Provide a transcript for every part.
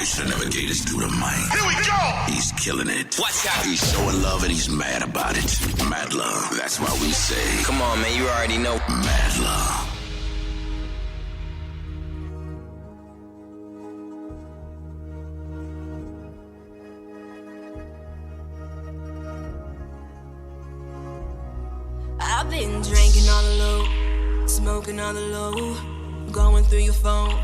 should never gave this dude a mic. Here we go! He's killing it. Watch out. He's so in love and he's mad about it. Madluh. That's why we say, Come on, man, you already know. Madluh. I've been drinking on the low, smoking on the low, going through your phone,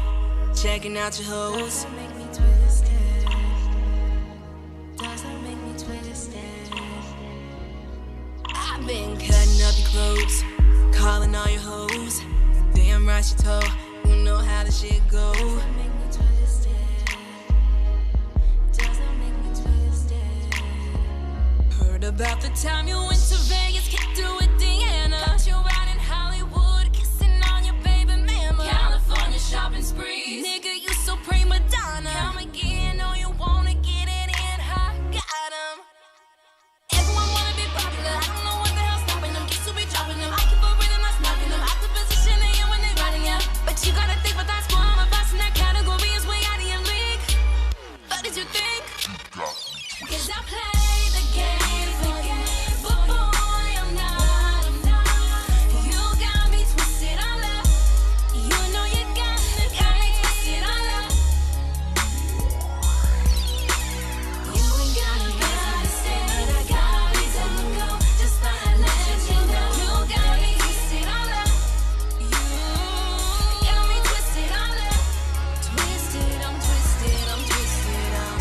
checking out your hoes. Doesn't make me twisted. Doesn't make me twisted. I've been cutting up your clothes, calling all your hoes. Damn right she told, you know how the shit go. Doesn't make me twisted. Doesn't make me twisted. Heard about the time you went to Vegas, kicked through with Deanna. Got you out in Hollywood, kissing on your baby mama. California shopping spree, nigga, you so prima donna. Come again, know you wanna get it in hot, got 'em. Everyone wanna be popular, I don't know what the hell's stopping them. Kids will be dropping them, I keep a rhythm that's knocking them. I put position in you when they riding ya. But you gotta think about that squad, my boss in that category is way out of your league. What did you think? Cause I play the game for you, but boy, I'm not. You got me twisted on love. You know you got me twisted on love. You ain't gotta say that I got reason to go. Just thought I'd let you know. You got me twisted on love. You got me twisted on love. Twisted, I'm twisted, I'm twisted, I'm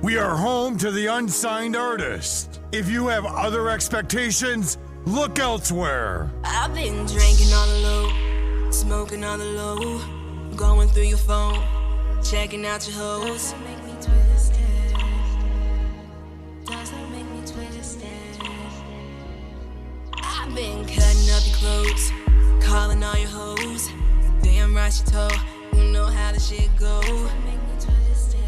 We are home to the unsigned artist. If you have other expectations, look elsewhere. I've been drinking on the low, smoking on the low, going through your phone, checking out your hoes. Doesn't make me twisted. Doesn't make me twisted. I've been cutting up your clothes, calling all your hoes. Damn right she told, you know how the shit go. Doesn't make me twisted.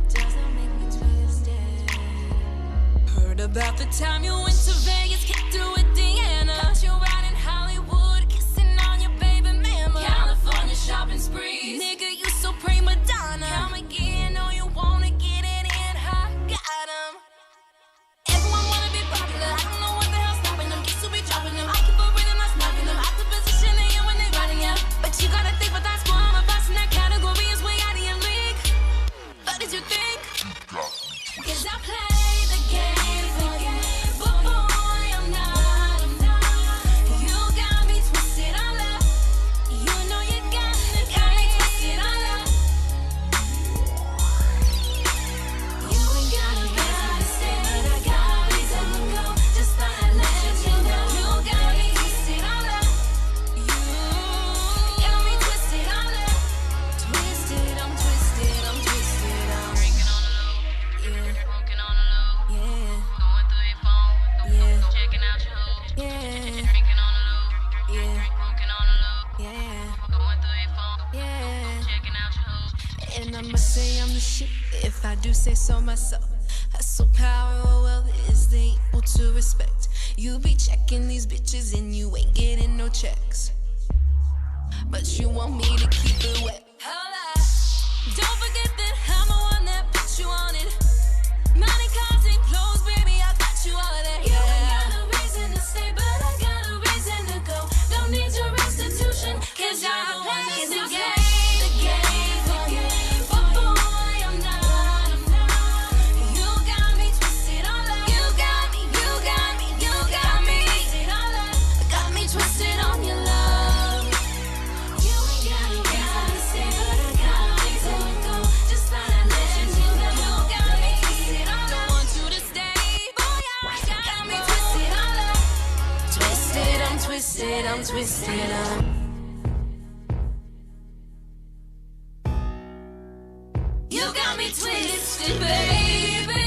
Doesn't make me twisted. Heard about the time you went to Vegas, kicked through with Deanna. Got you out in Hollywood, kissing on your baby mama. California shopping spree, nigga, you so prima donna. Come again, know you wanna get it in hot, got 'em. Everyone wanna be popular, I don't know what the hell's stopping them. Kids will be dropping them, I keep a rhythm that's knocking them. I put position in you when they riding ya. But you gotta think about that squad, my boss in that category is way out of your league. What did you think? Cause I play the game for you, but boy, I'm not. You got me twisted on love. You know you got me twisted on love. You ain't gotta say that I got reason to go. Just thought I'd let you know. You got me twisted on love. You got me twisted on love. Twisted, I'm twisted, I'm twisted, I'm drinking on the low, yeah, smoking on the low, yeah, going through your phone, yeah, checking out your hoes, yeah, drinking on the low, yeah, smoking on the low, yeah, going through your phone, yeah, checking out your hoes. And I must say I'm the shit if I do say so myself. Hustle, power, or wealth is the equal to respect. You be checking these bitches and you ain't getting no checks, but you want me to keep it wet. Holla. Don't forget that I'm the one that put you on it. Money, cars, and clothes, baby, I got you all of that. You ain't got a reason to stay, but I got a reason to go. Don't need your restitution, cause you're the one that's the game for you. But boy, I'm not. You got me twisted on love. You got me twisted on love. Got me twisted on your love. You ain't gotta say, but I got a reason to go. Just thought I'd let you know. You got me twisted on love. Don't want you to stay, boy, I got me twisted on love. Twisted, I'm twisted, I'm twisted, You got me twisted, baby.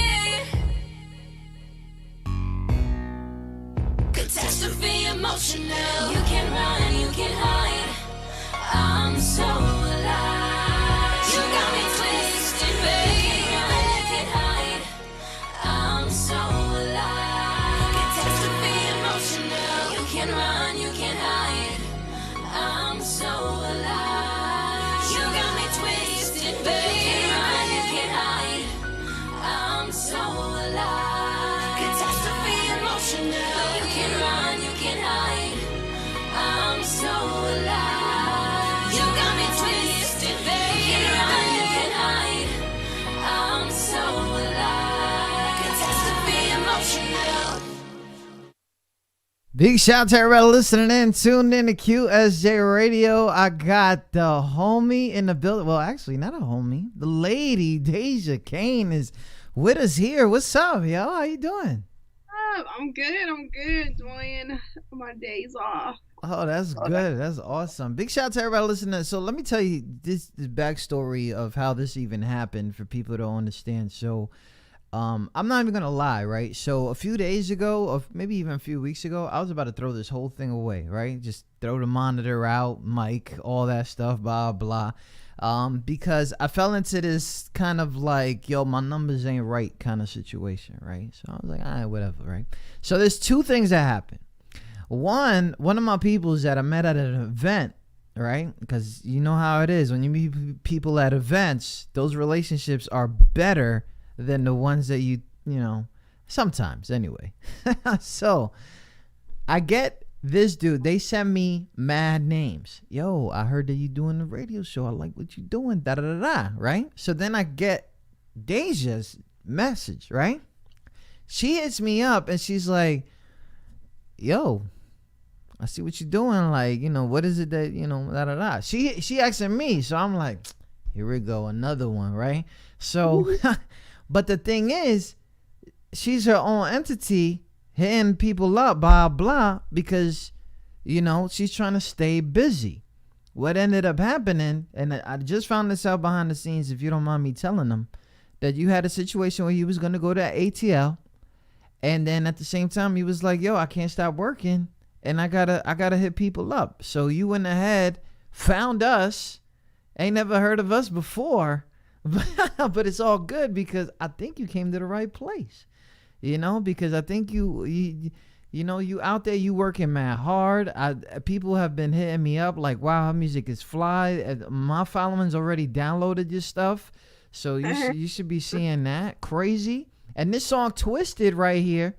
Catastrophe emotional. You can run, you can hide. I'm so alive. You got me twisted, baby. You can hide. I'm so alive. Catastrophe Big shout to everybody listening in, tuned in to QSJ Radio. I got the homie in the building. Well, actually, not a homie. The lady, Deja Cain, is with us here. What's up, yo? How you doing? I'm good. Enjoying my days off. Oh, that's good. That's awesome. Big shout out to everybody listening. So let me tell you this backstory of how this even happened for people to understand. So I'm not even gonna lie, right? So a few days ago, or maybe even a few weeks ago, I was about to throw this whole thing away, right? Just throw the monitor out, mic, all that stuff, blah blah. Because I fell into this kind of like, yo, my numbers ain't right kind of situation, right? So I was like, all right, whatever, right? So there's two things that happened. One of my peoples that I met at an event, right? Because you know how it is when you meet people at events, those relationships are better than the ones that you know, sometimes anyway. So I get this dude, they send me mad names. Yo, I heard that you doing the radio show. I like what you doing, da da da da, right? So then I get Deja's message, right? She hits me up and she's like, yo, I see what you're doing. Like, you know, what is it that, you know, da da da. She asking me, so I'm like, here we go, another one, right? So, but the thing is, she's her own entity, hitting people up, blah blah, because, you know, she's trying to stay busy. What ended up happening, and I just found this out behind the scenes, if you don't mind me telling them, that you had a situation where he was going to go to ATL, and then at the same time he was like, yo, I can't stop working, and I gotta hit people up. So you went ahead, found us, ain't never heard of us before, but it's all good because I think you came to the right place, you know, because I think you know, you out there, you working mad hard. People have been hitting me up like, wow, her music is fly. My following's already downloaded your stuff, so you should be seeing that. Crazy. And this song Twisted right here,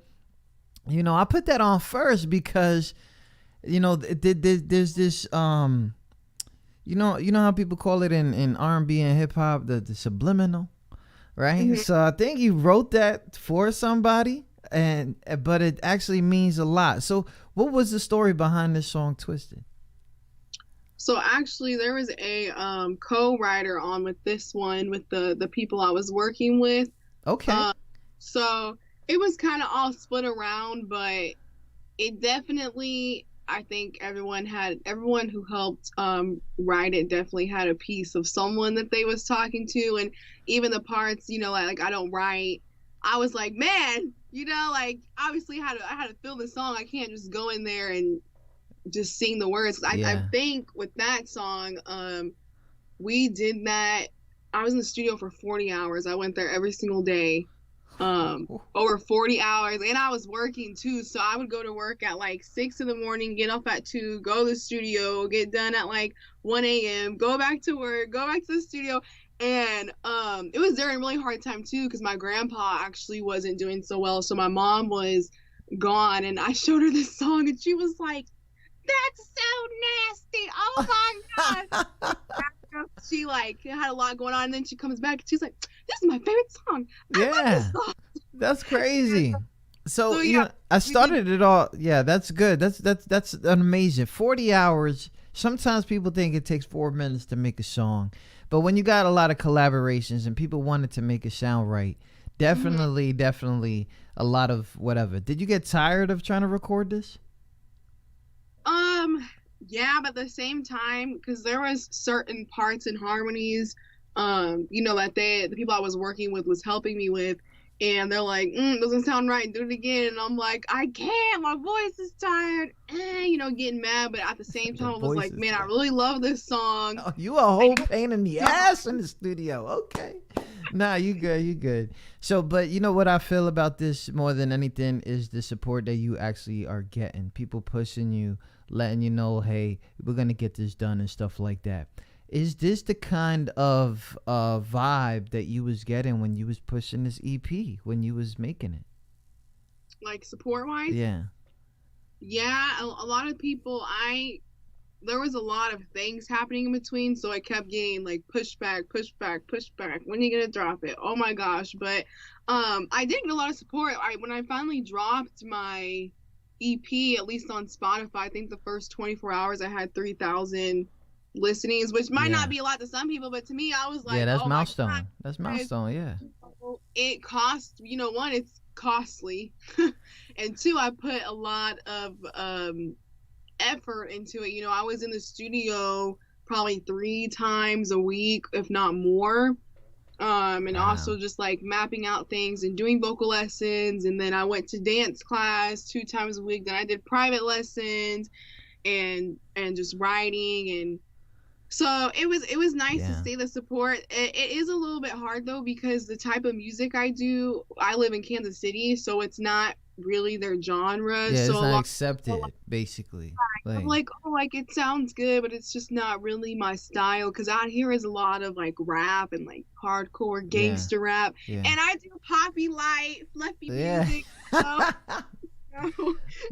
you know, I put that on first because, you know, there's this, you know how people call it in R&B and hip hop, the subliminal, right? Mm-hmm. So I think you wrote that for somebody, but it actually means a lot. So what was the story behind this song Twisted? So actually there was a co-writer on with this one with the people I was working with. Okay. So it was kind of all split around, but it definitely, I think everyone who helped write it definitely had a piece of someone that they was talking to. And even the parts, you know, like I don't write, I was like, man, you know, like obviously I had to feel the song. I can't just go in there and just sing the words. I think with that song, we did that. I was in the studio for 40 hours. I went there every single day. Over 40 hours, and I was working too, so I would go to work at like 6 in the morning, get off at 2, go to the studio, get done at like 1 a.m., go back to work, go back to the studio. And it was during a really hard time too, because my grandpa actually wasn't doing so well, so my mom was gone, and I showed her this song and she was like, that's so nasty, oh my god. She like had a lot going on, and then she comes back and she's like, this is my favorite song. I love this song. That's crazy. So yeah, you know, I started it all. Yeah, that's good. That's amazing. 40 hours. Sometimes people think it takes 4 minutes to make a song, but when you got a lot of collaborations and people wanted to make it sound right, definitely a lot of whatever. Did you get tired of trying to record this? Yeah, but at the same time, because there was certain parts and harmonies, you know, that the people I was working with was helping me with, and they're like, doesn't sound right, do it again. And I'm like, I can't, my voice is tired, you know, getting mad. But at the same time, I was like, man, I really love this song. Oh, you a whole pain in the ass in the studio. Okay. Nah, you good. So, but you know what I feel about this more than anything is the support that you actually are getting. People pushing you, letting you know, hey, we're going to get this done and stuff like that. Is this the kind of vibe that you was getting when you was pushing this EP, when you was making it? Like support-wise? Yeah. Yeah, a lot of people, there was a lot of things happening in between, so I kept getting like pushback. When are you gonna drop it? Oh my gosh. But I did get a lot of support. When I finally dropped my EP, at least on Spotify, I think the first 24 hours I had 3,000 listenings, which might Yeah. not be a lot to some people, but to me, I was like, Yeah, that's oh my milestone. God, That's milestone. Yeah. it costs, one, it's costly, and two, I put a lot of effort into it. I was in the studio probably 3 times a week, if not more. And Wow. also just like mapping out things and doing vocal lessons. And then I went to dance class 2 times a week. Then I did private lessons and just writing. And so it was nice to Yeah. see the support. It is a little bit hard though, because the type of music I do, I live in Kansas City, so it's not really their genre. Yeah, it's so a not lot accepted, basically. I'm like, oh, like it sounds good, but it's just not really my style. Because out here is a lot of like rap and like hardcore gangster rap, yeah. and I do poppy light, fluffy Yeah. music. So,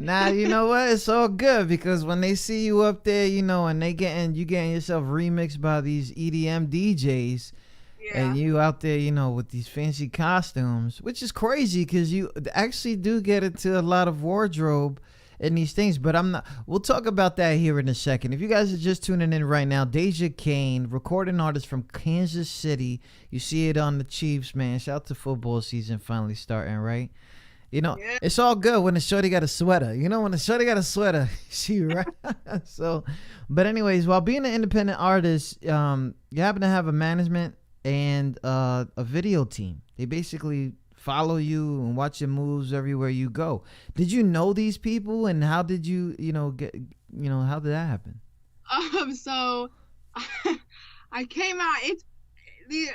Nah, you know what? It's all good because when they see you up there, and you getting yourself remixed by these EDM DJs, yeah, and you out there, with these fancy costumes, which is crazy because you actually do get into a lot of wardrobe and these things. But we'll talk about that here in a second. If you guys are just tuning in right now, Deja Cain, recording artist from Kansas City. You see it on the Chiefs, man. Shout out to football season finally starting, right? Yeah. It's all good when the shorty got a sweater. When the shorty got a sweater, she right. So, but anyways, while being an independent artist, you happen to have a management and a video team. They basically follow you and watch your moves everywhere you go. Did you know these people, and how did you, get, how did that happen? So I came out. The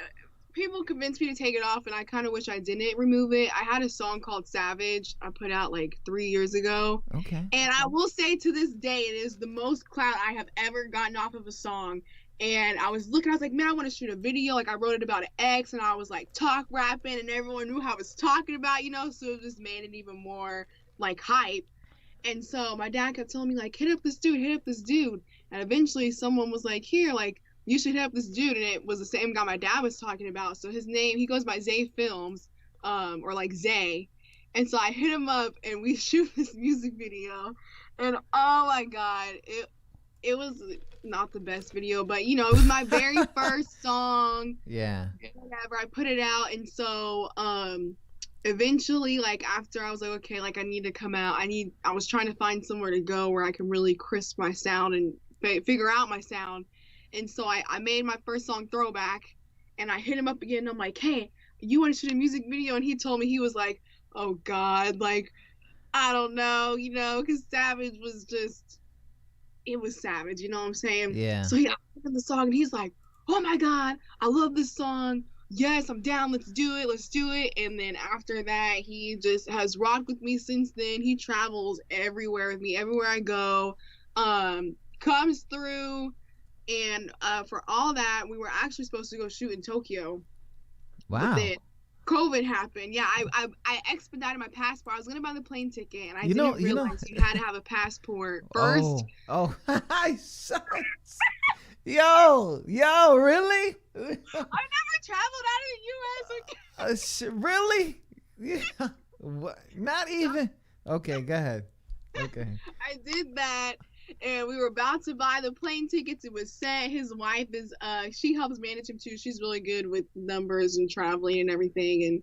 people convinced me to take it off, and I kind of wish I didn't remove it. I had a song called Savage I put out like 3 years ago. Okay. And I will say to this day, it is the most clout I have ever gotten off of a song. And I was looking, I was like, man, I want to shoot a video. Like I wrote it about an ex, and I was like talk rapping, and everyone knew how I was talking about, so it just made it even more like hype. And so my dad kept telling me like, hit up this dude. And eventually someone was like, here, like, you should hit up this dude. And it was the same guy my dad was talking about. So his name, he goes by Zay Films, or like Zay. And so I hit him up, and we shoot this music video. And oh my God, it was not the best video, but it was my very first song. Yeah. Whatever, I put it out. And so eventually, like after I was like, okay, like I need to come out. I was trying to find somewhere to go where I can really crisp my sound and figure out my sound. And so I made my first song, Throwback, and I hit him up again. And I'm like, hey, you want to shoot a music video? And he told me, he was like, oh God, like, I don't know, because Savage was just, it was savage, you know what I'm saying? Yeah. So he listened the song, and he's like, oh my God, I love this song. Yes, I'm down. Let's do it. And then after that, he just has rocked with me since then. He travels everywhere with me, everywhere I go, comes through. And for all that, we were actually supposed to go shoot in Tokyo. Wow. But then COVID happened. Yeah, I expedited my passport. I was gonna buy the plane ticket, and I didn't realize you had to have a passport first. Oh, yo, really? I never traveled out of the U.S. Okay. Really? Yeah. What? Not even. Okay, go ahead. Okay. I did that, and we were about to buy the plane tickets. It was sent. His wife is she helps manage him too. She's really good with numbers and traveling and everything. And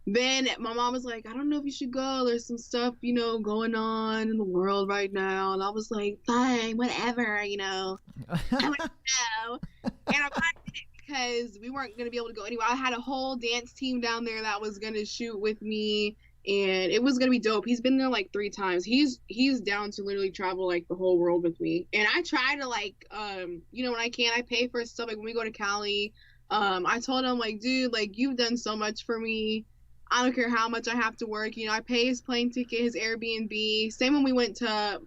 then my mom was like, I don't know if you should go. There's some stuff, going on in the world right now. And I was like, fine, whatever, I would know. And I'm glad I did it, because we weren't going to be able to go anywhere. I had a whole dance team down there that was going to shoot with me, and it was going to be dope. He's been there like 3 times. He's down to literally travel like the whole world with me. And I try to like, when I can, I pay for stuff. Like when we go to Cali, I told him like, dude, like you've done so much for me. I don't care how much I have to work. I pay his plane ticket, his Airbnb. Same when we went to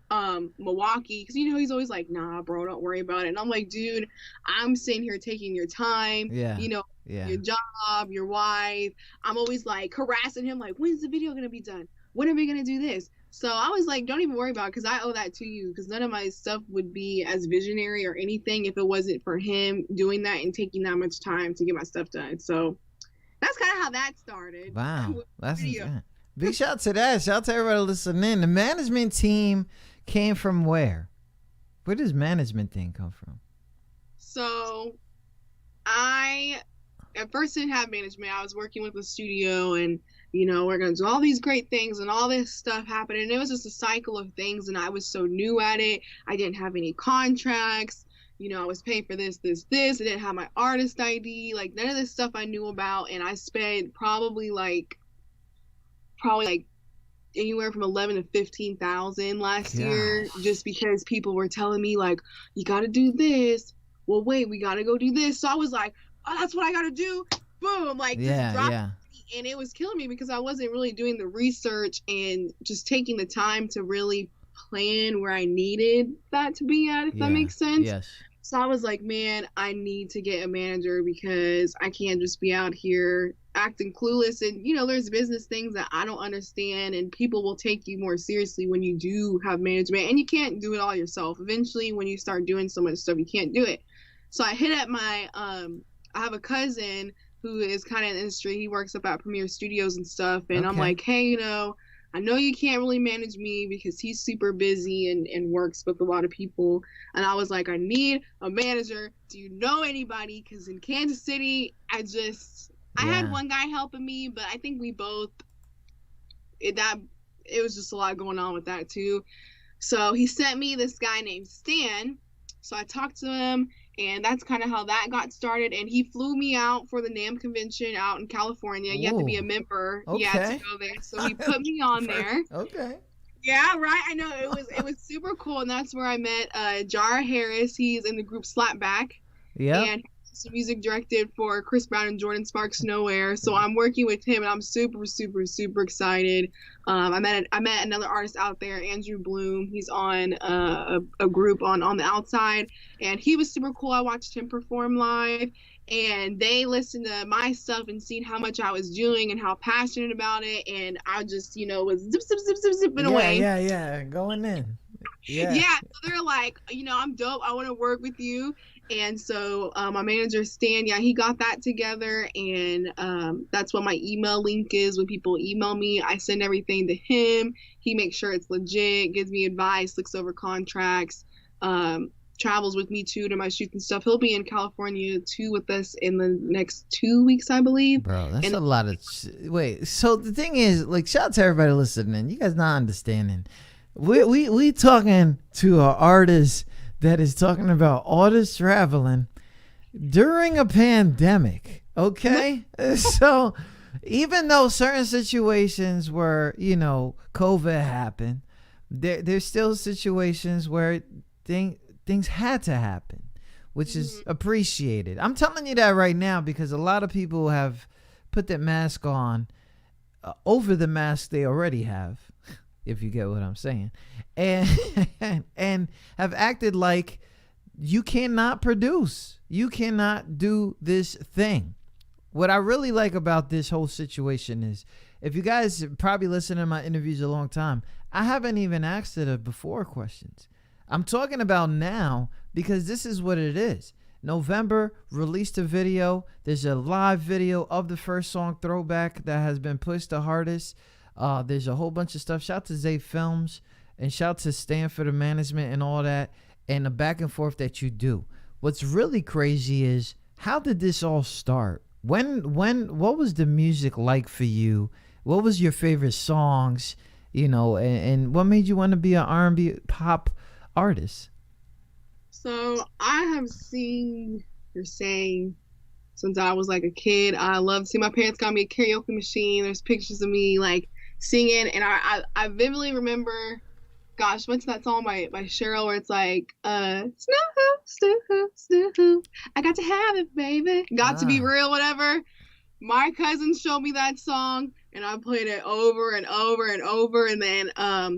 Milwaukee, because he's always like, nah, bro, don't worry about it. And I'm like, dude, I'm sitting here taking your time. Yeah. Yeah. Your job, your wife. I'm always like harassing him, like, when's the video gonna be done? When are we gonna do this? So I was like, don't even worry about it, because I owe that to you, because none of my stuff would be as visionary or anything if it wasn't for him doing that and taking that much time to get my stuff done. So that's kind of how that started. Wow. That's video. insane. Big shout to that. Shout to everybody listening. The management team came from where? Where does management thing come from? So I at first didn't have management. I was working with a studio and we're gonna do all these great things and all this stuff happened. And it was just a cycle of things and I was so new at it. I didn't have any contracts. I was paying for this. I didn't have my artist ID. Like none of this stuff I knew about. And I spent probably like anywhere from 11 to 15,000 last year, just because people were telling me like, you got to do this. Well, wait, we got to go do this. So I was like, oh, that's what I got to do. Boom. Like, just drop it. And it was killing me because I wasn't really doing the research and just taking the time to really plan where I needed that to be at, if that makes sense. Yes. So I was like, man, I need to get a manager because I can't just be out here acting clueless. And, there's business things that I don't understand and people will take you more seriously when you do have management. And you can't do it all yourself. Eventually, when you start doing so much stuff, you can't do it. So I hit up I have a cousin who is kind of in the industry. He works up at Premiere Studios and stuff. And I'm like, hey, I know you can't really manage me because he's super busy and works with a lot of people. And I was like, I need a manager. Do you know anybody? Because in Kansas City, I had one guy helping me, but I think we both, it was just a lot going on with that too. So he sent me this guy named Stan. So I talked to him. And that's kind of how that got started. And he flew me out for the NAMM convention out in California. You have to be a member. Okay. To go there. So he put me on there. Okay. Yeah, right. I know it was super cool. And that's where I met Jara Harris. He's in the group Slapback. Yeah. And some music directed for Chris Brown and Jordan Sparks Nowhere. So I'm working with him and I'm super, super, super excited. I met another artist out there, Andrew Bloom. He's on a group on the outside and he was super cool. I watched him perform live and they listened to my stuff and seen how much I was doing and how passionate about it. And I just, was zipping away. Yeah. Going in. Yeah. So they're like, I'm dope. I want to work with you. And so my manager, Stan, he got that together. And that's what my email link is. When people email me, I send everything to him. He makes sure it's legit, gives me advice, looks over contracts, travels with me too to my shoots and stuff. He'll be in California too with us in the next 2 weeks, I believe. Bro, that's a lot of wait. So the thing is, like, shout out to everybody listening. You guys not understanding. We talking to an artist that is talking about artists traveling during a pandemic. Okay, so even though certain situations where COVID happened, there's still situations where things had to happen, which is appreciated. I'm telling you that right now because a lot of people have put that mask on over the mask they already have, if you get what I'm saying, and have acted like you cannot produce, you cannot do this thing. What I really like about this whole situation is, if you guys probably listen to my interviews a long time, I haven't even asked it before questions. I'm talking about now because this is what it is. November, released a video. There's a live video of the first song, Throwback, that has been pushed the hardest. There's a whole bunch of stuff. Shout to Zay Films and shout to Stan for the management and all that and the back and forth that you do. What's really crazy is, how did this all start? What was the music like for you? What was your favorite songs? And what made you want to be an R&B pop artist? So I have seen or sang since I was like a kid. I love to see, my parents got me a karaoke machine. There's pictures of me like singing, and I vividly remember, gosh, what's that song by Cheryl where it's like, Snoo-hoo, I got to have it, baby. Got to be real, whatever. My cousin showed me that song, and I played it over and over and over. And then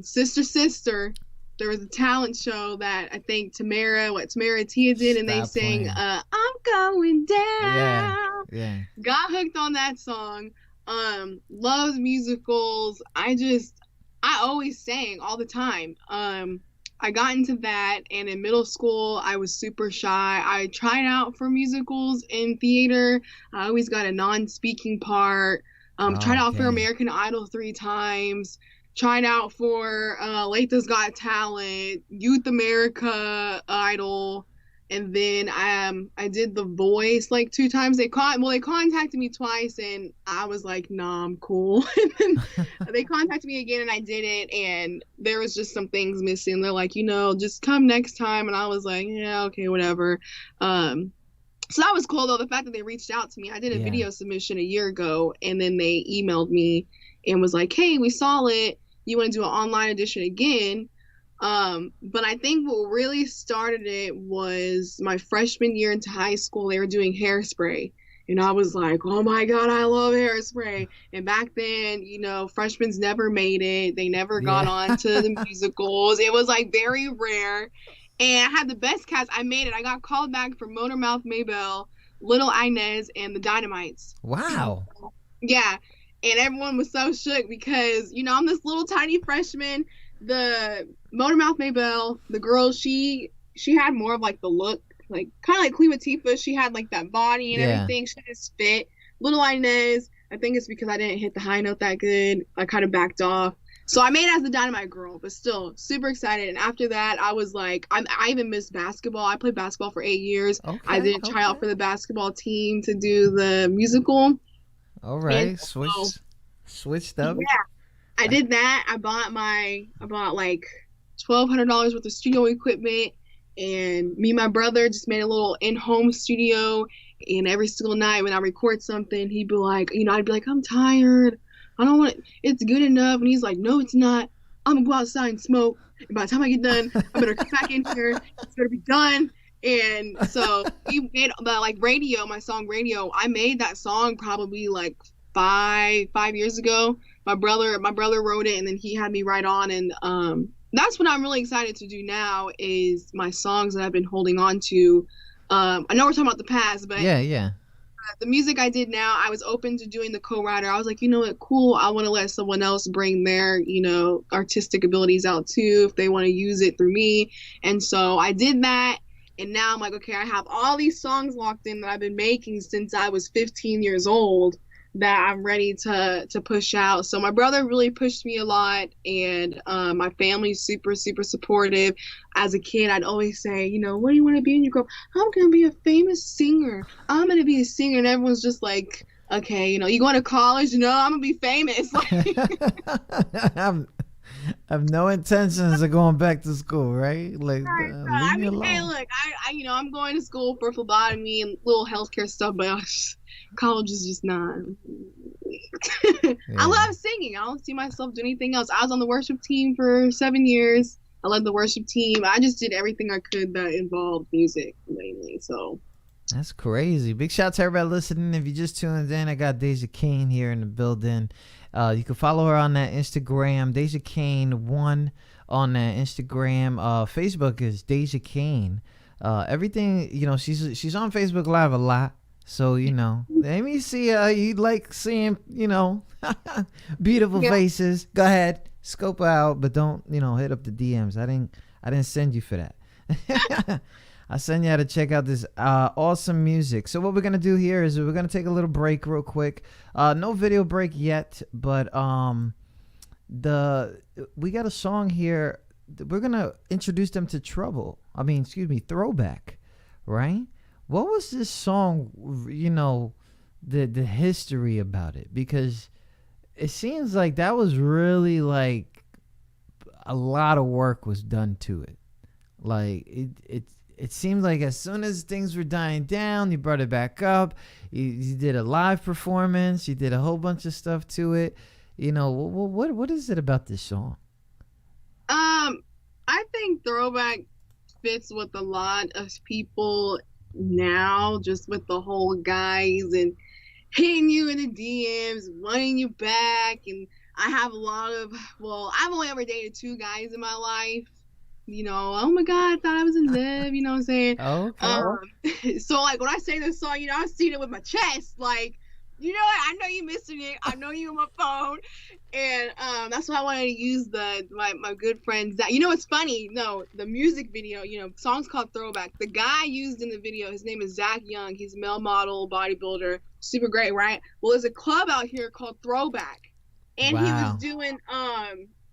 Sister, there was a talent show that I think Tamara and Tia did, and they sang I'm Going Down. Yeah. Got hooked on that song. Loves musicals. I always sang all the time. I got into that, and in middle school I was super shy. I tried out for musicals in theater. I always got a non-speaking part. Tried out for dang. American Idol 3 times. Tried out for Latest Got Talent, Youth America Idol, and then I did The Voice like 2 times. They contacted me twice, and I was like, nah, I'm cool. And then they contacted me again, and I did it, and there was just some things missing. They're like, just come next time, and I was like, yeah, okay, whatever. So that was cool though. The fact that they reached out to me. I did a Yeah. video submission a year ago, and then they emailed me and was like, hey, we saw it. You want to do an online edition again? But I think what really started it was my freshman year into high school. They were doing Hairspray, and I was like, oh my God, I love Hairspray. And back then, freshmen never made it. They never got Yeah. on to the musicals. It was like very rare. And I had the best cast. I made it. I got called back for Motormouth Maybelle, Little Inez, and the Dynamites. Wow. Yeah. And everyone was so shook because, I'm this little tiny freshman. The Motormouth Maybelle, the girl, she had more of like the look, like kind of like Queen Latifah. She had like that body and Yeah. everything. She just fit. Little Inez, I think it's because I didn't hit the high note that good. I kind of backed off. So I made it as the Dynamite girl, but still super excited. And after that, I was like, I even missed basketball. I played basketball for 8 years. Okay. I didn't try out for the basketball team to do the musical. All right. And so- Switched up. Yeah, I did that. I bought like $1,200 worth of studio equipment, and me and my brother just made a little in-home studio. And every single night when I record something, he'd be like, I'd be like, I'm tired. I don't want it. It's good enough. And he's like, no, it's not. I'm gonna go outside and smoke. And by the time I get done, I better come back in here. It's gonna be done. And so we made the radio, my song Radio. I made that song probably like five years ago. My brother wrote it, and then he had me write on. And that's what I'm really excited to do now is my songs that I've been holding on to. I know we're talking about the past, but Yeah. the music I did now, I was open to doing the co-writer. I was like, you know what, cool. I want to let someone else bring their, artistic abilities out too, if they want to use it through me. And so I did that. And now I'm like, okay, I have all these songs locked in that I've been making since I was 15 years old that I'm ready to push out. So my brother really pushed me a lot, and my family's super, super supportive. As a kid, I'd always say, what do you want to be when you grow up? I'm going to be a famous singer. I'm going to be a singer. And everyone's just like, okay, you going to college? No, I'm going to be famous. I've no intentions of going back to school, right? Like, leave me alone. Hey, look, I'm going to school for phlebotomy and little healthcare stuff, but college is just not. I love singing. I don't see myself doing anything else. I was on the worship team for 7 years. I led the worship team. I just did everything I could that involved music mainly. So That's crazy. Big shout out to everybody listening. If you just tuned in, I got Deja Cain here in the building. You can follow her on that Instagram, Deja Cain 1 on that Instagram. Facebook is Deja Cain. Everything, she's on Facebook Live a lot. So, let me see you like seeing, beautiful faces. Go ahead, scope her out, but don't, hit up the DMs. I didn't send you for that. I send you how to check out this awesome music. So what we're gonna do here is we're gonna take a little break real quick. No video break yet, but we got a song here. We're gonna introduce them to Throwback, right? What was this song? The history about it, because it seems like that was really like a lot of work was done to it. Like it seemed like as soon as things were dying down, you brought it back up. You did a live performance. You did a whole bunch of stuff to it. What is it about this song? I think Throwback fits with a lot of people now, just with the whole guys and hitting you in the DMs, wanting you back. And I have I've only ever dated 2 guys in my life. Oh my God, I thought I was in love, you know what I'm saying? Okay. So like when I say this song, I seen it with my chest, like You know what? I know you missing it. I know you on my phone, and that's why I wanted to use my good friends. That you know, it's funny. No, the music video. You know, song's called Throwback. The guy used in the video, his name is Zach Young. He's a male model, bodybuilder, super great, right? Well, there's a club out here called Throwback, and he was doing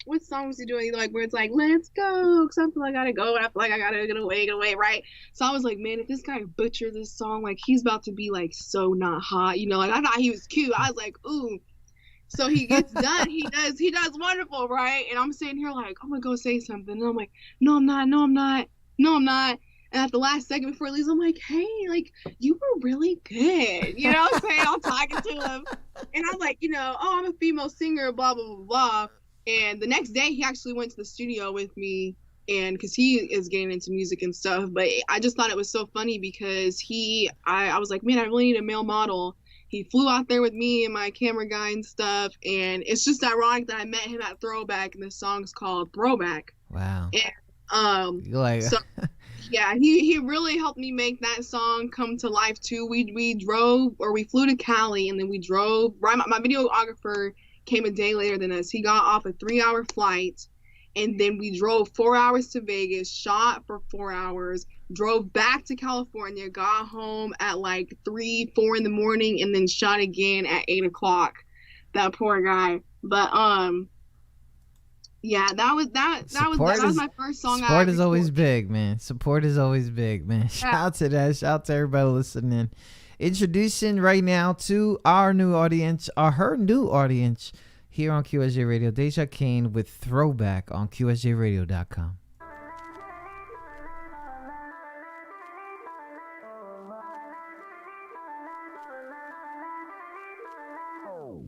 what song was he doing? Like where it's like, let's go, something like I gotta go, and I feel like I gotta get away, right? So I was like, man, if this guy butchered this song, like he's about to be like so not hot, you know? Like I thought he was cute. I was like, ooh. So he gets done. He does wonderful, right? And I'm sitting here like, I'm gonna go say something, and I'm like, no, I'm not. And at the last second before he leaves, I'm like, hey, like, you were really good. You know what I'm saying? I'm talking to him. And I'm like, you know, oh, I'm a female singer, blah, blah, blah, blah. And the next day, he actually went to the studio with me, and because he is getting into music and stuff. But I just thought it was so funny because I was like, man, I really need a male model. He flew out there with me and my camera guy and stuff. And it's just ironic that I met him at Throwback, and the song's called Throwback. Wow. And you're like, so yeah, he really helped me make that song come to life too. We flew to Cali, and then we drove. Right, my videographer came a day later than us. He got off a 3-hour flight, and then we drove 4 hours to Vegas, shot for 4 hours, drove back to California, got home at like 3-4 in the morning, and then shot again at 8 o'clock. That poor guy. But yeah, that was my first song. Support is always big, man. Support is always big, man. Shout out to that. Shout out to everybody listening. Introducing right now to her new audience here on QSJ Radio, Deja Cain with Throwback on QSJRadio.com.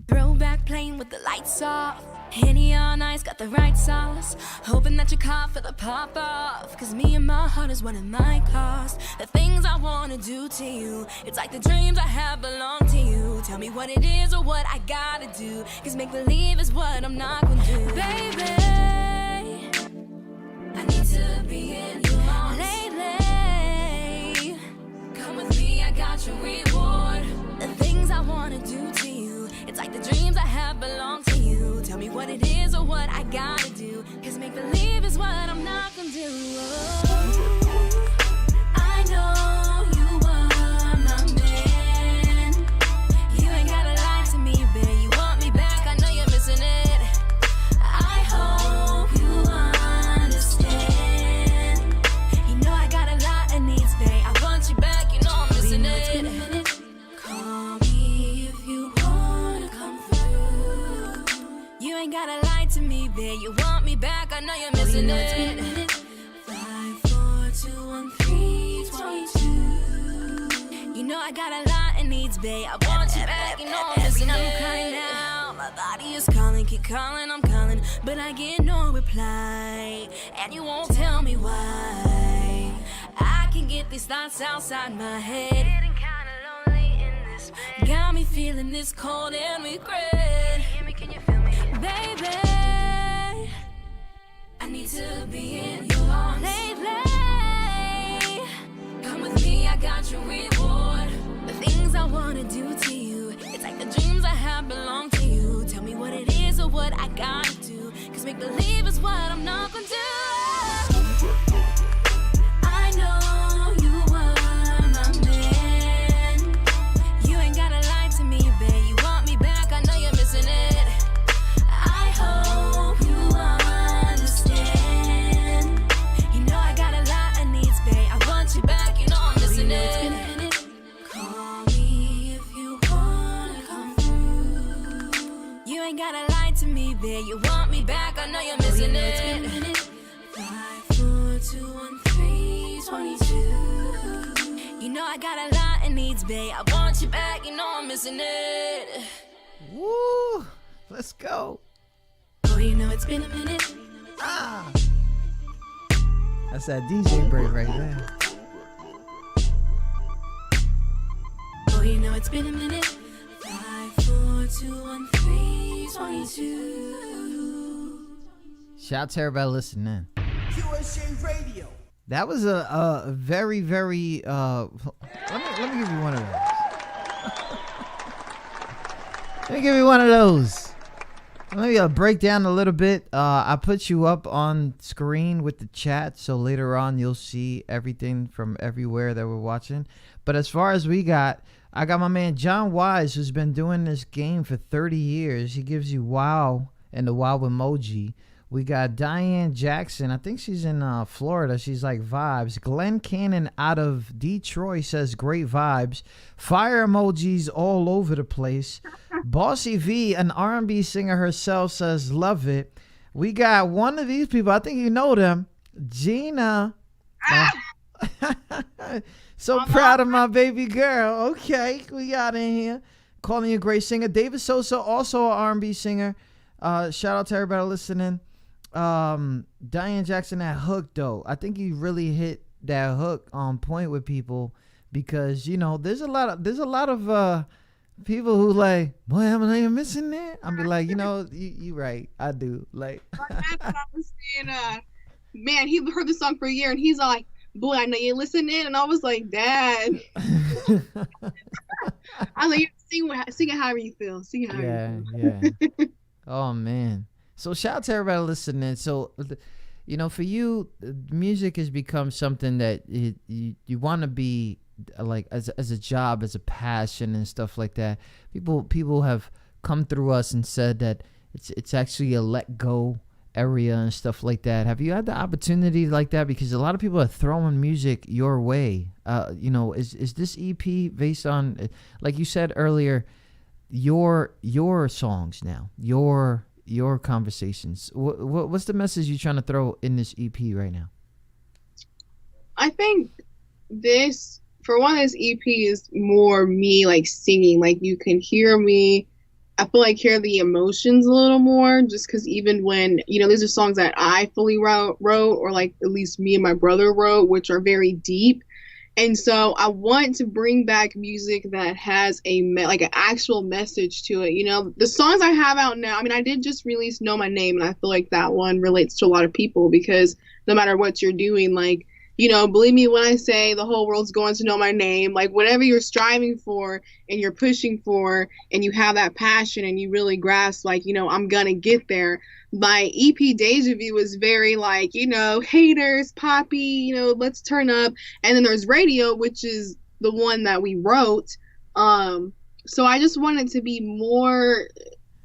Throwback playing with the lights off. Henny on ice, got the right sauce. Hoping that you caught for the pop off. Cause me and my heart is one of my cost. The things I wanna do to you, it's like the dreams I have belong to you. Tell me what it is or what I gotta do. Cause make believe is what I'm not gonna do. Baby, I need to be in your arms lately. Come with me, I got your reward. The things I wanna do to you, it's like the dreams I have belong to you. Tell me what it is or what I gotta do. Cause make believe is what I'm not gonna do. I know you were my man. You ain't gotta lie to me, babe. You want me back, I know you're missing it. I hope you understand. You know I got a lot of needs, babe. I want you back, you know I'm missing it. It's been a minute. Call me if you wanna come through. You ain't gotta lie to me, babe. You want me back, I know you're missing it. 5, 4, 2, 1, 3, 22. You know I got a lot of needs, babe. I want you back, you know I'm missing it. I'm crying out, my body is calling, keep calling, I'm calling, but I get no reply, and you won't tell me why. I can get these thoughts outside my head. Getting kinda lonely in this bed. Got me feeling this cold and regret. Can you hear me? Can you feel me? Baby, I need to be in your arms lately. Come with me, I got your reward. The things I wanna do to you, it's like the dreams I have belong to you. Tell me what it is or what I gotta do. Cause make believe is what I'm not gonna do. I know you were my man. You ain't gotta lie to me, babe. You want me back, I know you're missing it. I hope you understand. You know I got a lot of needs, babe. I want you back, you know I'm missing it. Call me if you wanna come through. You ain't gotta lie to me, babe. You want me back, I know you're missing it. 5, 4, 2, 1, 3, 22. You know I got a lot of needs, babe. I want you back, you know I'm missing it. Woo! Let's go. Oh, you know it's been a minute. Ah! That's that DJ break right there. Oh, you know it's been a minute. 5, 4, 2, 1, 3, 22. Shout out to everybody listening. QSJ Radio. That was a very, very let me give you one of those. Let me give you one of those. Maybe I'll break down a little bit. I put you up on screen with the chat, so later on you'll see everything from everywhere that we're watching. But as far as I got my man John Wise, who's been doing this game for 30 years. He gives you wow and the wow emoji. We got Diane Jackson. I think she's in Florida. She's like vibes. Glenn Cannon out of Detroit says great vibes. Fire emojis all over the place. Bossy V, an R&B singer herself, says love it. We got one of these people. I think you know them. Gina. So proud of my baby girl. Okay, we got in here. Calling you a great singer. David Sosa, also an R&B singer. Shout out to everybody listening. Diane Jackson, that hook though, I think you really hit that hook on point with people, because you know there's a lot of people who like, boy, am I missing that? I'm be like, you know, you right, I do. Like, that's what I was saying. Man, he heard the song for a year and he's like, boy, I know you're listening, and I was like, Dad. I was like, sing it however you feel. Sing it however you feel. Yeah. Oh man. So shout out to everybody listening. So, you know, for you, music has become something that you want to be like as a job, as a passion and stuff like that. People have come through us and said that it's actually a let go area and stuff like that. Have you had the opportunity like that? Because a lot of people are throwing music your way. You know, is this EP based on, like you said earlier, your songs now, your conversations? What's the message you're trying to throw in this EP right now? I think this EP is more me like singing. Like you can hear me. I feel like hear the emotions a little more, just because even when, you know, these are songs that I fully wrote, or like at least me and my brother wrote, which are very deep. And so I want to bring back music that has like an actual message to it. You know, the songs I have out now, I mean, I did just release Know My Name, and I feel like that one relates to a lot of people, because no matter what you're doing, like, you know, believe me when I say the whole world's going to know my name. Like whatever you're striving for and you're pushing for, and you have that passion and you really grasp, like, you know, I'm gonna get there. My EP Deja Vu was very like, you know, haters, poppy, you know, let's turn up. And then there's Radio, which is the one that we wrote. So I just wanted to be more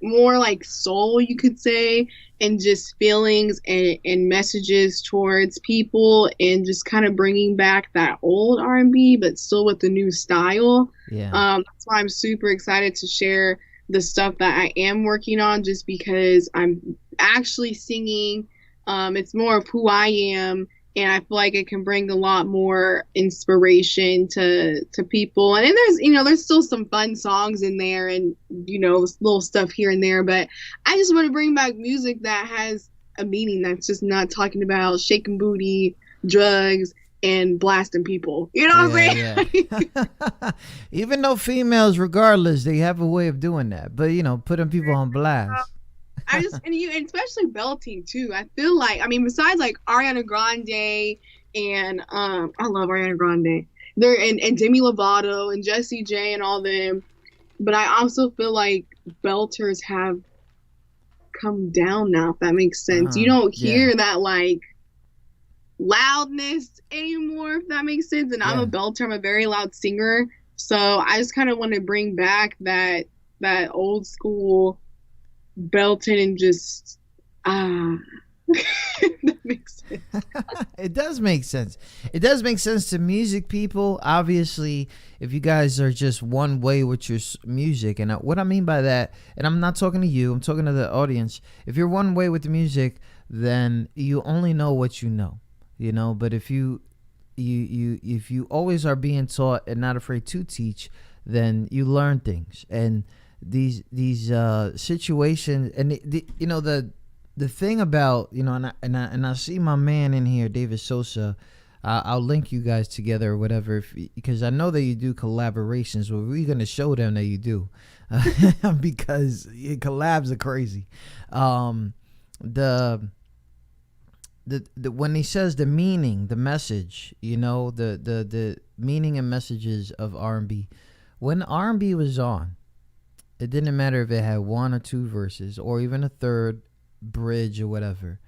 like soul, you could say, and just feelings and messages towards people, and just kind of bringing back that old R&B, but still with the new style. Yeah. That's why I'm super excited to share the stuff that I am working on, just because I'm actually singing. It's more of who I am, and I feel like it can bring a lot more inspiration to people. And then there's, you know, there's still some fun songs in there, and, you know, little stuff here and there. But I just want to bring back music that has a meaning, that's just not talking about shaking booty, drugs, and blasting people. You know what I'm saying? Yeah. Even though females, regardless, they have a way of doing that. But, you know, putting people on blast. and especially belting too. I feel like, I mean, besides like Ariana Grande and I love Ariana Grande, there and Demi Lovato and Jessie J and all them, but I also feel like belters have come down now, if that makes sense. You don't hear that like loudness anymore, if that makes sense. And I'm a belter, I'm a very loud singer, so I just kind of want to bring back that old school belting and just that makes sense. It does make sense. It does make sense to music people. Obviously, if you guys are just one way with your music, and what I mean by that, and I'm not talking to you, I'm talking to the audience. If you're one way with the music, then you only know what you know. You know, but if you always are being taught and not afraid to teach, then you learn things. And these situations, and you know, the thing about, you know, and I see my man in here, David Sosa. I'll link you guys together or whatever, because I know that you do collaborations. Well, we're gonna show them that you do, because collabs are crazy. The when he says the meaning, the message, you know, the meaning and messages of R&B. When R&B was on, It didn't matter if it had one or two verses or even a third bridge or whatever.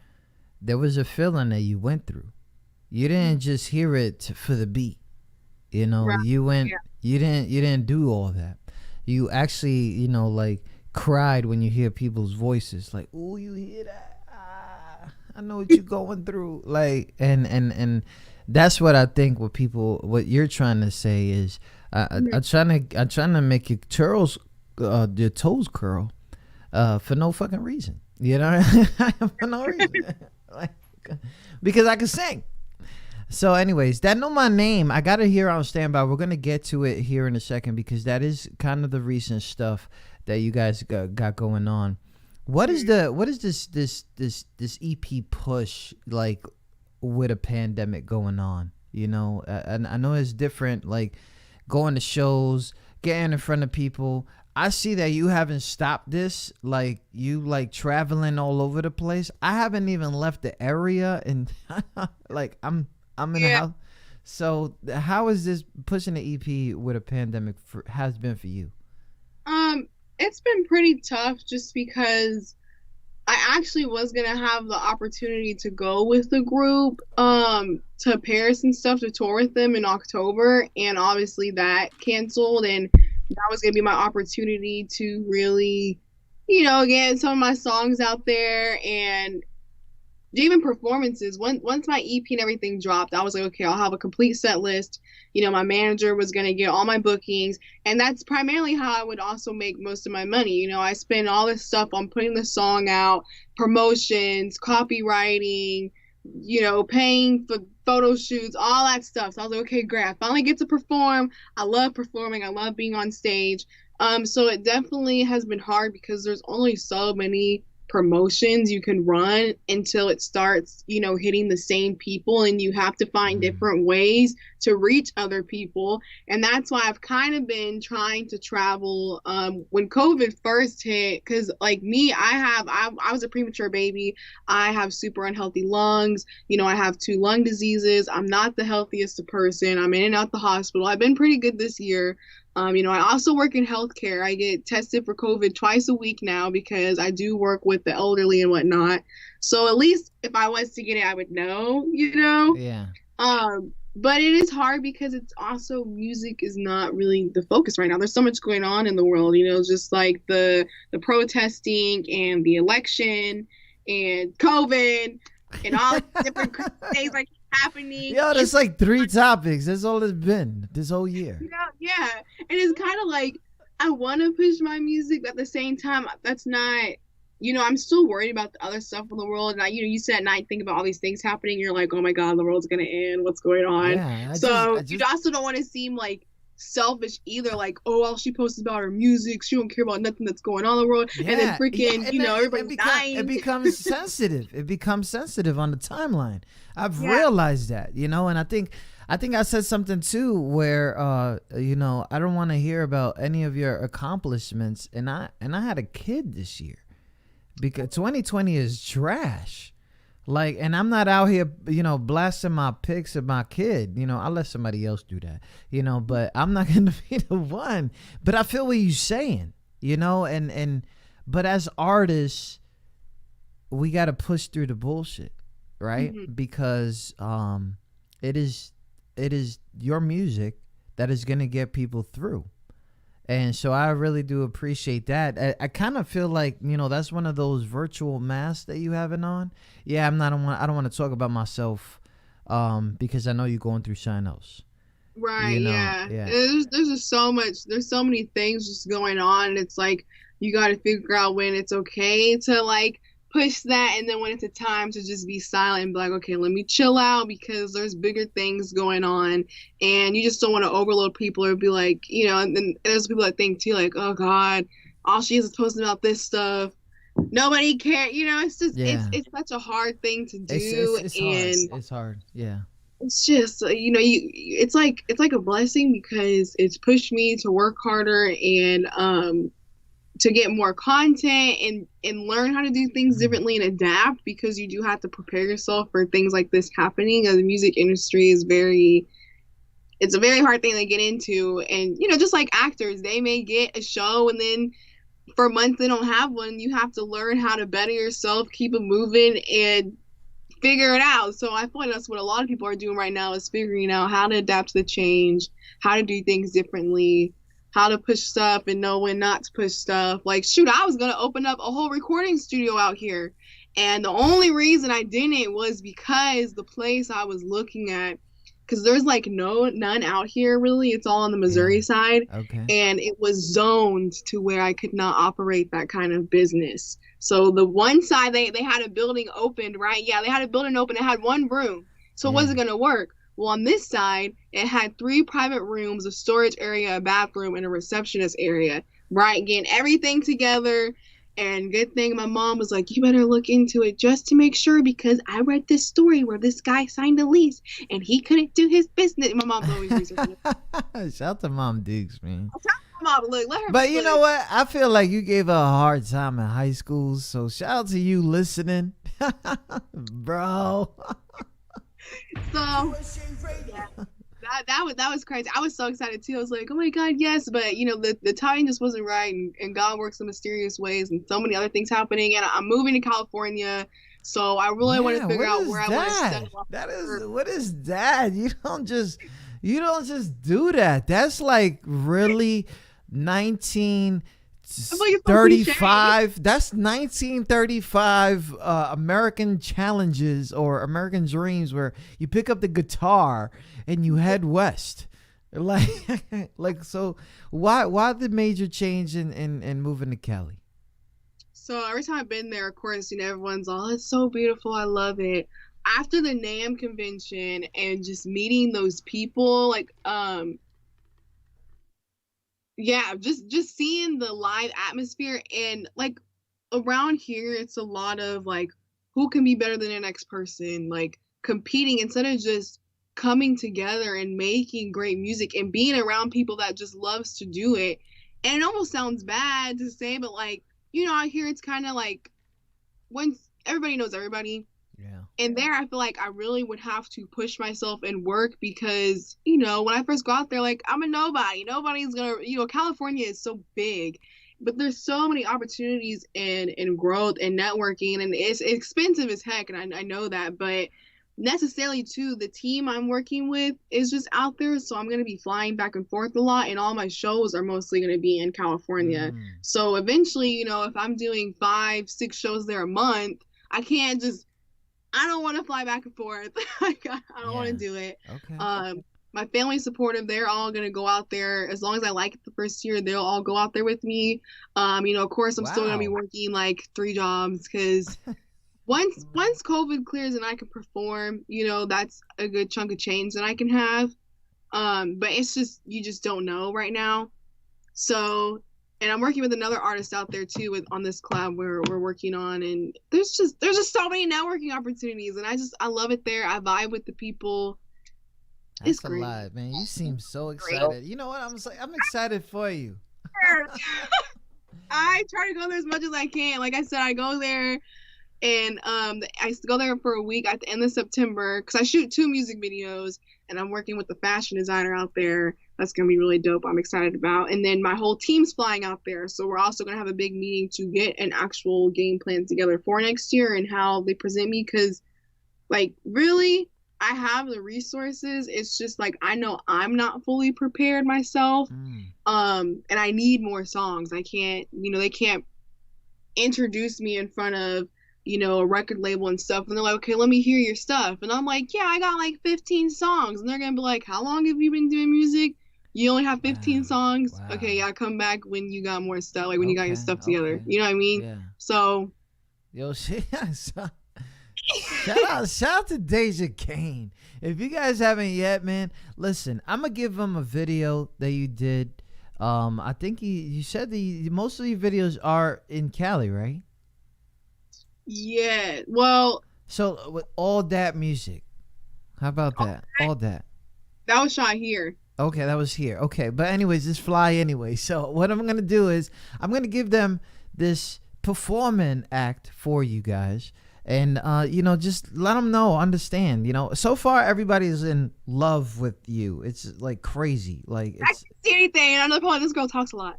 There was a feeling that you went through. You didn't just hear it for the beat. You know, Right. you went. Yeah. You didn't do all that. You actually, like cried when you hear people's voices. Like, oh, you hear that? Ah, I know what you're going through. Like, and that's what I think. What you're trying to say is, I'm trying to make your your toes curl, for no fucking reason. You know, for no reason. Like, because I can sing. So anyways, that Know My Name, I got it here on standby. We're going to get to it here in a second because that is kind of the recent stuff that you guys got going on. What is this EP push like with a pandemic going on? You know, I know it's different, like going to shows, getting in front of people. I see that you haven't stopped this, like you like traveling all over the place. I haven't even left the area, and like I'm in the house. So how is this pushing the EP with a pandemic has been for you? It's been pretty tough just because I actually was gonna have the opportunity to go with the group to Paris and stuff to tour with them in October, and obviously that canceled, and that was gonna be my opportunity to really, get some of my songs out there and even performances. Once my EP and everything dropped, I was like, okay, I'll have a complete set list. My manager was gonna get all my bookings, and that's primarily how I would also make most of my money. I spend all this stuff on putting the song out, promotions, copywriting, paying for photo shoots, all that stuff. So I was like, okay, great. I finally get to perform. I love performing. I love being on stage. So it definitely has been hard because there's only so many promotions you can run until it starts, hitting the same people, and you have to find different ways to reach other people. And that's why I've kind of been trying to travel when COVID first hit, because like me, I was a premature baby. I have super unhealthy lungs. I have 2 lung diseases. I'm not the healthiest person. I'm in and out the hospital. I've been pretty good this year. I also work in healthcare. I get tested for COVID twice a week now because I do work with the elderly and whatnot. So at least if I was to get it, I would know, Yeah. But it is hard because it's also, music is not really the focus right now. There's so much going on in the world, just like the protesting and the election and COVID and all different things like happening. Yo, there's like 3 topics. That's all it's been this whole year. Yeah. And it's kind of like, I want to push my music, but at the same time, that's not, I'm still worried about the other stuff in the world. And you sit at night, think about all these things happening. You're like, oh my God, the world's going to end. What's going on? Yeah, You also don't want to seem like selfish either, like, oh, all she posts about her music, she don't care about nothing that's going on in the world. Yeah, and then freaking everybody's dying. It becomes sensitive. It becomes sensitive on the timeline. I've realized that, and I think I said something too where I don't want to hear about any of your accomplishments, and I had a kid this year because 2020 is trash. Like, and I'm not out here, blasting my pics of my kid. I'll let somebody else do that, but I'm not going to be the one. But I feel what you're saying, but as artists, we got to push through the bullshit, right? Mm-hmm. Because it is your music that is going to get people through. And so I really do appreciate that. I kind of feel like, that's one of those virtual masks that you having on. Yeah, I don't want to talk about myself because I know you're going through something else. Right, yeah. There's just so much. There's so many things just going on. And it's like, you got to figure out when it's okay to like push that, and then when it's a time to just be silent and be like, okay, let me chill out because there's bigger things going on, and you just don't want to overload people or be like, and then there's people that think too, like, oh God, all she is posting about this stuff, nobody cares. It's just it's such a hard thing to do. It's hard. Yeah. It's just it's like a blessing because it's pushed me to work harder and to get more content and learn how to do things differently and adapt, because you do have to prepare yourself for things like this happening. The music industry is it's a very hard thing to get into. And, just like actors, they may get a show and then for months they don't have one. You have to learn how to better yourself, keep it moving, and figure it out. So I feel like that's what a lot of people are doing right now, is figuring out how to adapt to the change, how to do things differently, how to push stuff and know when not to push stuff. Like, shoot, I was gonna open up a whole recording studio out here, and the only reason I didn't was because the place I was looking at, because there's like none out here really. It's all on the Missouri side. Okay. And it was zoned to where I could not operate that kind of business. So the one side they had a building opened, right? Yeah, they had a building open. It had one room, so it wasn't gonna work. Well, on this side, it had 3 private rooms, a storage area, a bathroom, and a receptionist area. Right, getting everything together. And good thing my mom was like, you better look into it just to make sure, because I read this story where this guy signed a lease and he couldn't do his business. My mom's always researching it. Shout out to Mom Dukes, man. I'll tell my mom, look, let her. But you know what? I feel like you gave her a hard time in high school. So shout out to you listening, bro. So yeah, that was crazy. I was so excited too. I was like, oh my god, yes. But you know, the timing just wasn't right, and God works in mysterious ways, and so many other things happening. And I'm moving to California, so I really want to figure out where I want to settle. That is, what is that? You don't just do that. That's like really 1935. That's 1935 American challenges or American dreams, where you pick up the guitar and you head west. Like so why the major change in moving to Cali? So every time I've been there, of course, you know, everyone's all, it's so beautiful, I love it. After the NAMM convention and just meeting those people, like yeah, just seeing the live atmosphere, and like around here it's a lot of like, who can be better than the next person, like competing instead of just coming together and making great music and being around people that just loves to do it. And it almost sounds bad to say, but like, you know, out here it's kind of like when everybody knows everybody. Yeah. And there I feel like I really would have to push myself and work, because, you know, when I first got there, like, I'm a nobody. Nobody's gonna, you know, California is so big, but there's so many opportunities and growth and networking, and it's expensive as heck, and I know that, but necessarily too, the team I'm working with is just out there, so I'm going to be flying back and forth a lot, and all my shows are mostly going to be in California. So eventually, you know, if I'm doing 5-6 shows there a month, I don't want to fly back and forth. Like, I don't want to do it. Okay. My family's supportive. They're all going to go out there. As long as I like it the first year, they'll all go out there with me. You know, of course, I'm still going to be working like 3 jobs, because once COVID clears and I can perform, you know, that's a good chunk of change that I can have. But it's just, you just don't know right now. So, and I'm working with another artist out there too on this collab we're working on, and there's just so many networking opportunities, and I love it there. I vibe with the people. It's That's a great. lot, man. You seem so excited. You know what? I'm excited for you. I try to go there as much as I can. Like I said, I go there, and I go there for a week at the end of September, because I shoot 2 music videos, and I'm working with the fashion designer out there. That's gonna be really dope. I'm excited about. And then my whole team's flying out there, so we're also gonna have a big meeting to get an actual game plan together for next year and how they present me. Because, like, really, I have the resources. It's just like, I know I'm not fully prepared myself. And I need more songs. I can't, you know, they can't introduce me in front of, you know, a record label and stuff, and they're like, okay, let me hear your stuff, and I'm like, yeah, I got like 15 songs, and they're gonna be like, how long have you been doing music? You only have 15 songs. Okay, yeah, come back when you got more stuff, like when you got your stuff together. You know what I mean? Yeah. So Yo, shout out to Deja Cain. If you guys haven't yet, man, listen, I'm gonna give him a video that you did. I think you said most of your videos are in Cali, right? yeah, well, So with all that music, how about that? All that. that was shot here. Okay, that was here. Okay, but anyways, just fly anyway. So what I'm gonna do is I'm gonna give them this performing act for you guys, and just let them know, understand. So far everybody is in love with you. It's like crazy. Like I it's can't see anything. And I'm like, oh, this girl talks a lot.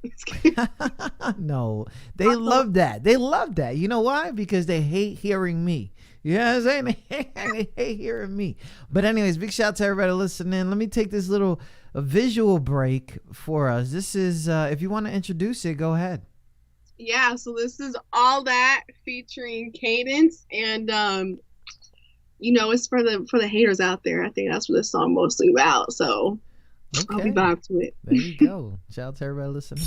no, they love that. They love that. You know why? Because they hate hearing me. You know what I'm saying? They hate hearing me. But anyways, big shout out to everybody listening. Let me take this little visual break for us. This is, if you want to introduce it, go ahead. Yeah, so this is All That featuring Cadence, and it's for the haters out there. I think that's what this song mostly about. So I'll be back to it. There you go. Shout out to everybody listening.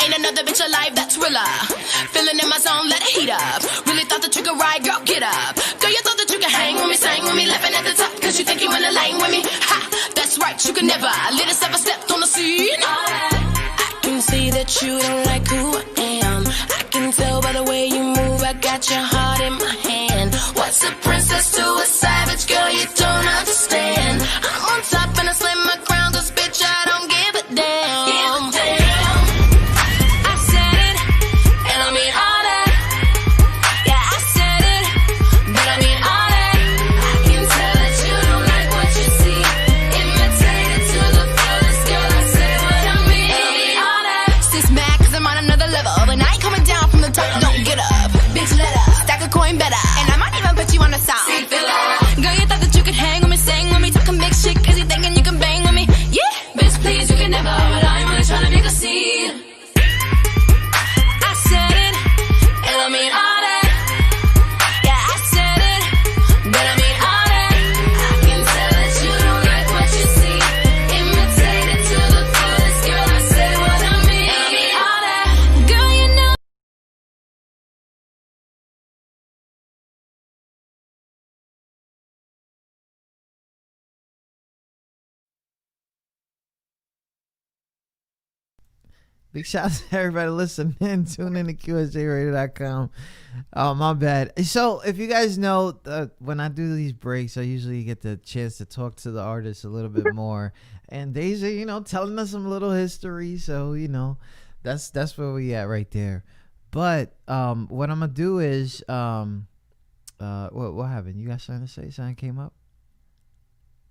Ain't another bitch alive that's realer. Feeling in my zone, let it heat up. Really thought that you could ride, girl, get up. Girl, you thought that you could hang with me, sang with me, laughing at the top, cause you think you wanna lane with me. Ha, that's right, you could never let us ever stepped on the scene. I can see that you don't like who I am. I can tell by the way you move, I got your heart in my hand. What's a princess to a savage, girl, you don't understand. I'm on top and I slam my crown, cause bitch, I don't give a damn. Big shout out to everybody listening. Tune in to QSJRadio.com. Oh, my bad. So, if you guys know, when I do these breaks, I usually get the chance to talk to the artists a little bit more. And Deja, telling us some little history. So, that's where we at right there. But what I'm going to do is, what happened? You got something to say? Something came up?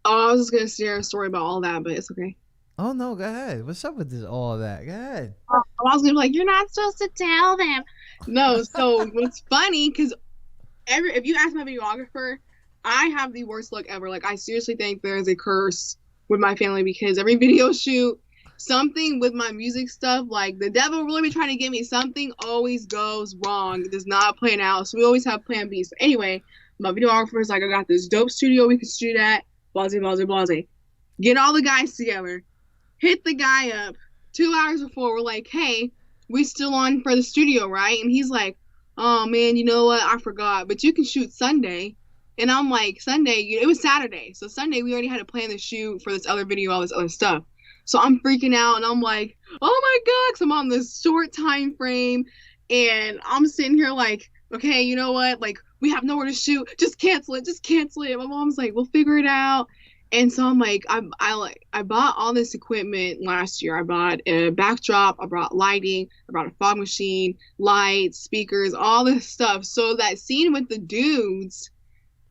Oh, I was just going to share a story about All That, but it's okay. Oh, no, go ahead. What's up with this, all that? Go ahead. I was going to be like, you're not supposed to tell them. No, so what's funny, because if you ask my videographer, I have the worst luck ever. Like, I seriously think there's a curse with my family, because every video shoot, something with my music stuff, like the devil really be trying to get me, something always goes wrong. It does not plan out. So we always have plan B. So anyway, my videographer is like, I got this dope studio we can shoot at, blase, blase, blase. Get all the guys together. Hit the guy up 2 hours before. We're like, hey, we still on for the studio, right? And he's like, oh, man, you know what? I forgot. But you can shoot Sunday. And I'm like, Sunday? It was Saturday. So Sunday, we already had to plan the shoot for this other video, all this other stuff. So I'm freaking out. And I'm like, oh, my God. Because I'm on this short time frame. And I'm sitting here like, okay, you know what? Like, we have nowhere to shoot. Just cancel it. Just cancel it. My mom's like, we'll figure it out. And so I'm like, I bought all this equipment last year. I bought a backdrop, I brought lighting, I brought a fog machine, lights, speakers, all this stuff. So that scene with the dudes,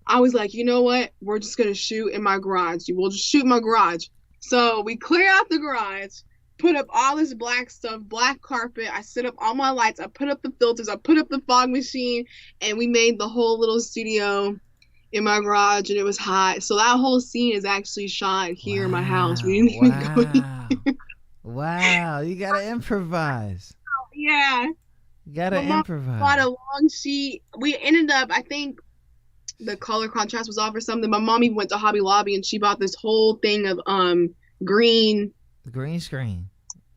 I was like, you know what? We're just gonna shoot in my garage. We'll just shoot in my garage. So we clear out the garage, put up all this black stuff, black carpet. I set up all my lights. I put up the filters. I put up the fog machine, and we made the whole little studio in my garage, and it was hot. So that whole scene is actually shot here in my house. We didn't even go here. Wow, you gotta improvise. Yeah. You gotta improvise. Bought a long sheet. We ended up, I think the color contrast was off or something. My mom even went to Hobby Lobby and she bought this whole thing of green. The green screen.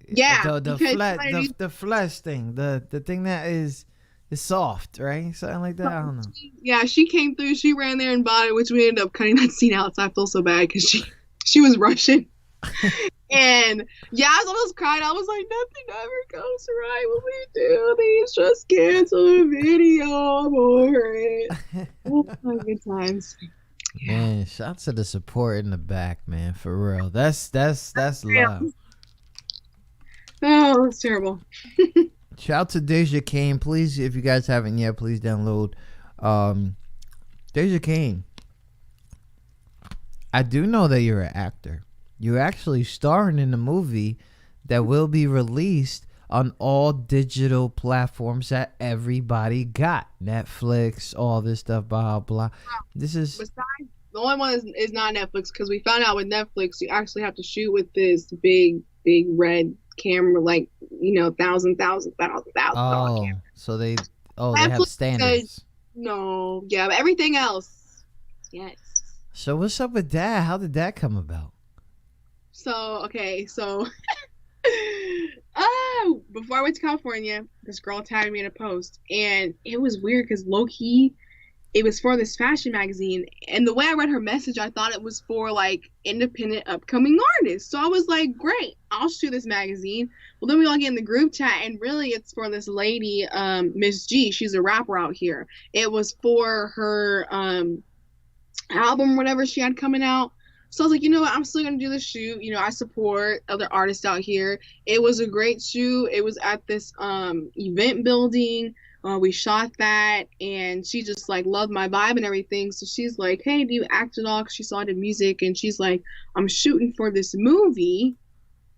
Yeah. The flesh thing. The thing that is It's soft, right? Something like that. I don't know. Yeah, she came through. She ran there and bought it, which we ended up cutting that scene out. So I feel so bad because she was rushing. And yeah, I was almost crying. I was like, nothing ever goes right when we do these. Just cancel the video. I'm over it. Oh, good times. Man, shout to the support in the back, man. For real. That's love. Oh, it's terrible. Shout to Deja Cain. Please, if you guys haven't yet, please download Deja Cain. I do know that you're an actor. You're actually starring in a movie that will be released on all digital platforms that everybody got. Netflix, all this stuff, blah, blah. This is... Besides, the only one is not Netflix, because we found out with Netflix, you actually have to shoot with this big red camera, like, $1,000 Oh, camera. so they have standards. No, yeah, but everything else, yes. So what's up with that? How did that come about? So before I went to California, this girl tagged me in a post, and it was weird because low-key, it was for this fashion magazine, and the way I read her message, I thought it was for like independent upcoming artists. So I was like, great, I'll shoot this magazine. Well, then we all get in the group chat, and really it's for this lady, Miss G. She's a rapper out here. It was for her album, whatever she had coming out. So I was like, you know what, I'm still going to do the shoot. I support other artists out here. It was a great shoot. It was at this event building. We shot that, and she just, like, loved my vibe and everything. So she's like, hey, do you act at all? Because she saw I did music, and she's like, I'm shooting for this movie.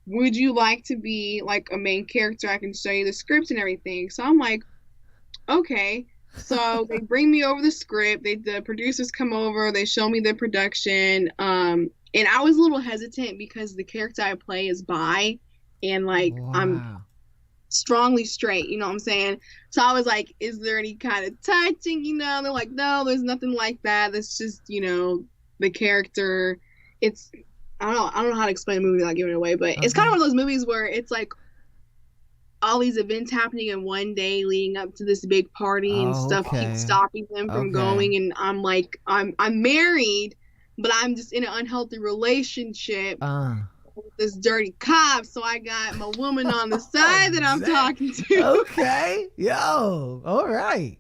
Would you like to be, like, a main character? I can show you the script and everything. So I'm like, okay. So they bring me over the script. The producers come over. They show me the production. And I was a little hesitant because the character I play is bi, and like I'm strongly straight. You know what I'm saying? So I was like, is there any kind of touching? They're like, no, there's nothing like that. That's just the character. It's I don't know how to explain a movie without giving it away, but it's kind of one of those movies where it's like all these events happening in one day leading up to this big party, and stuff keeps stopping them from going. And I'm like, I'm married, but I'm just in an unhealthy relationship with this dirty cop. So I got my woman on the side that I'm talking to. Okay. Yo. All right.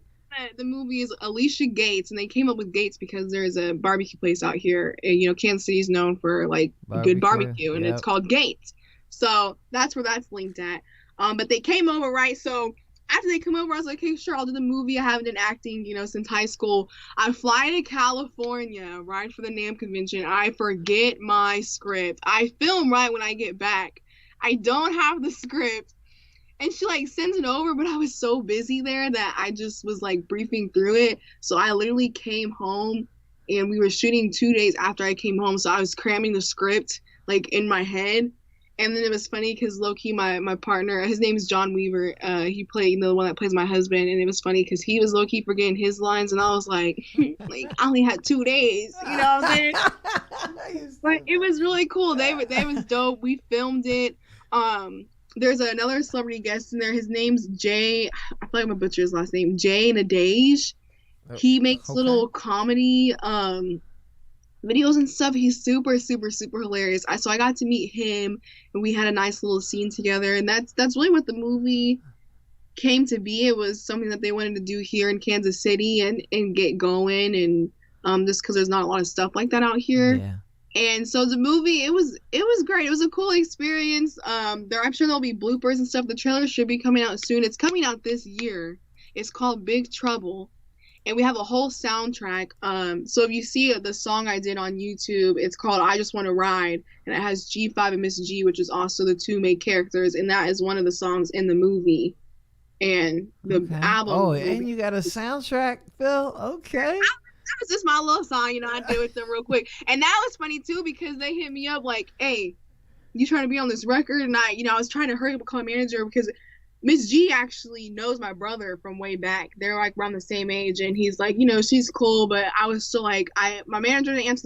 The movie is Alicia Gates, and they came up with Gates because there's a barbecue place out here. Kansas City is known for like good barbecue, and it's called Gates. So that's where that's linked at. But they came over, right? So after they come over, I was like, okay, sure, I'll do the movie. I haven't been acting, since high school. I fly to California, right, for the NAMM convention. I forget my script. I film right when I get back. I don't have the script. And she, like, sends it over, but I was so busy there that I just was, like, briefing through it. So I literally came home, and we were shooting 2 days after I came home. So I was cramming the script, like, in my head. And then it was funny because low-key my partner, his name is John Weaver. He played the one that plays my husband. And it was funny because he was low-key forgetting his lines. And I was like, I only had 2 days. You know what I'm saying? But it was really cool. They was dope. We filmed it. There's another celebrity guest in there. His name's Jay. I feel like I'm going to butcher his last name. Jay Nadej. He makes little comedy videos and stuff. He's super, super, super hilarious. So I got to meet him, and we had a nice little scene together. And that's really what the movie came to be. It was something that they wanted to do here in Kansas City and get going, and just because there's not a lot of stuff like that out here. Yeah. And so the movie, it was great. It was a cool experience. I'm sure there'll be bloopers and stuff. The trailer should be coming out soon. It's coming out this year. It's called Big Trouble. And we have a whole soundtrack. So if you see the song I did on YouTube, it's called I Just Want to Ride. And it has G5 and Miss G, which is also the two main characters. And that is one of the songs in the movie. And the album. Oh, and you got a soundtrack, Phil? Okay. That was just my little song, I did with them real quick. And that was funny, too, because they hit me up like, hey, you trying to be on this record? And I was trying to hurry up and call a manager because Miss G actually knows my brother from way back. They're like around the same age, and he's like, she's cool, but I was still like, my manager didn't answer